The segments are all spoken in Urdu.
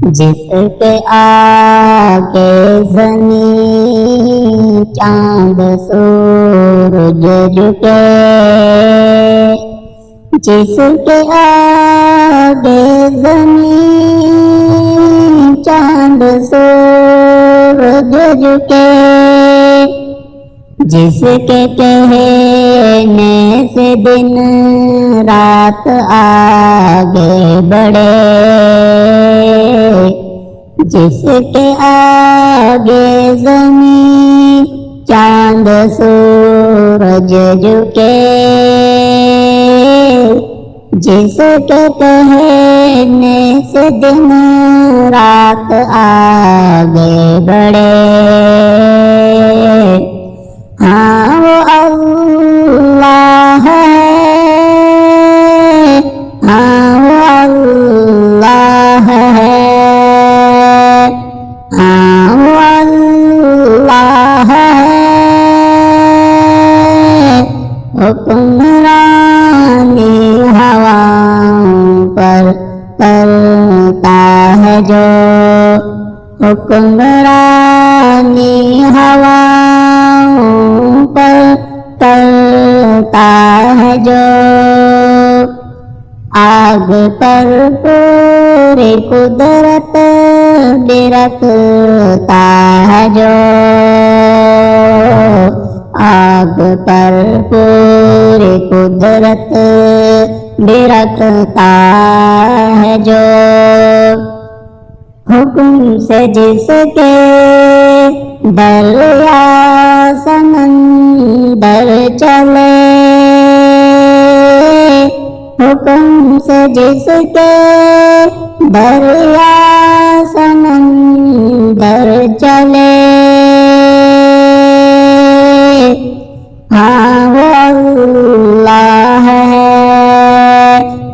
جس کے آگے زمین چاند سورج جھکے، جس کے آگے زمین چاند سورج جھکے، جس کے کہنے سے دن رات آگے بڑھے، جس کے آگے زمین چاند سورج جھکے، جس کے کہنے سے دن رات آگے بڑھے، ہاں وہ اللہ ہے، ہاں وہ اللہ ہے، ہاں وہ اللہ ہے، حکمرانی ہواؤں پر کرتا ہے جو، حکمرانی ہواؤں پر کرتا ہے جو، آگ پر پوری قدرت بھی رکھتا ہے جو، آگ پر پوری قدرت بھی رکھتا ہے جو، حکم سے جس کے دریا سمندر چلے، حکم سے جس کے دریا سمندر چلے، ہاں وہ اللہ ہے،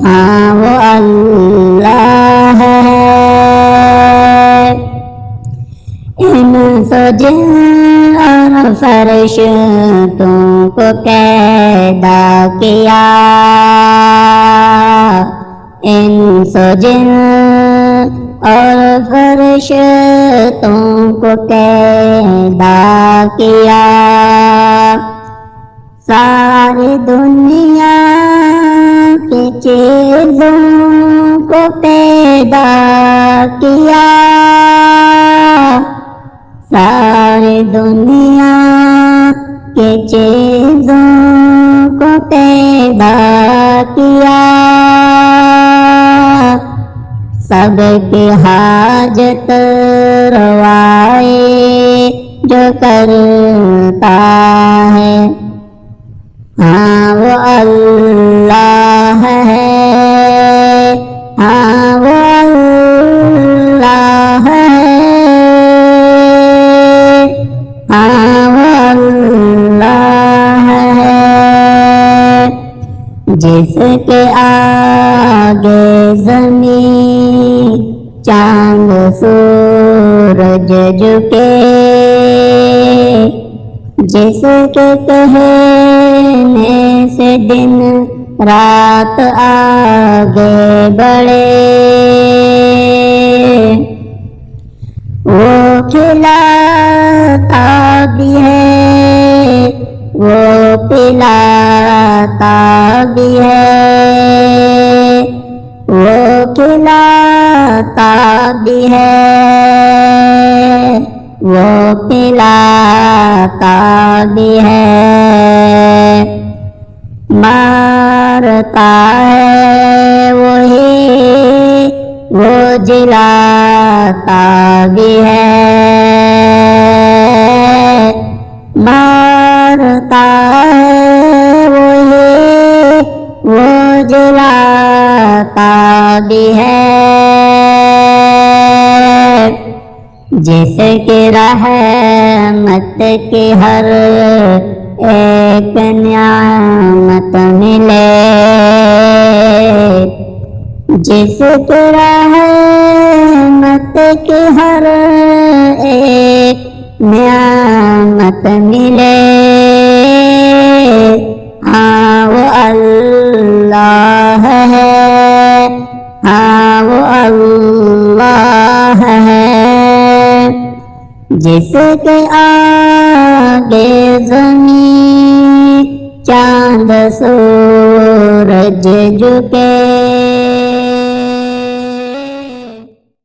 ہاں وہ اللہ ہے، انس و جن اور فرشتوں کو پیدا کیا، انس و جن اور فرشتوں کو پیدا کیا، ساری دنیا کی چیزوں کو پیدا کیا، ساری دنیا کی چیزوں کو پیدا کیا، سب کی حاجت روائی جو کرتا ہے، ہاں وہ اللہ ہے، ہاں وہ اللہ ہے، ہاں وہ اللہ ہے، جس کے آگے زمین چاند سورج جھکے، جس کے کہنے سے دن رات آگے بڑھے، وہ کھلاتا بھی ہے، وہ پلاتا بھی ہے، وہ کھلاتا بھی ہے، وہ پلاتا بھی ہے، مارتا ہے وہی، وہ جلاتا بھی ہے، مارتا ہے وہی، وہ جلاتا بھی ہے، جس کی رحمت کی ہر ایک نعمت ملے، جس کی رحمت کی ہر ایک نعمت ملے، ہاں وہ اللہ ہے، ہاں وہ اللہ ہے جس کے آگے زمین چاند سورج جھکے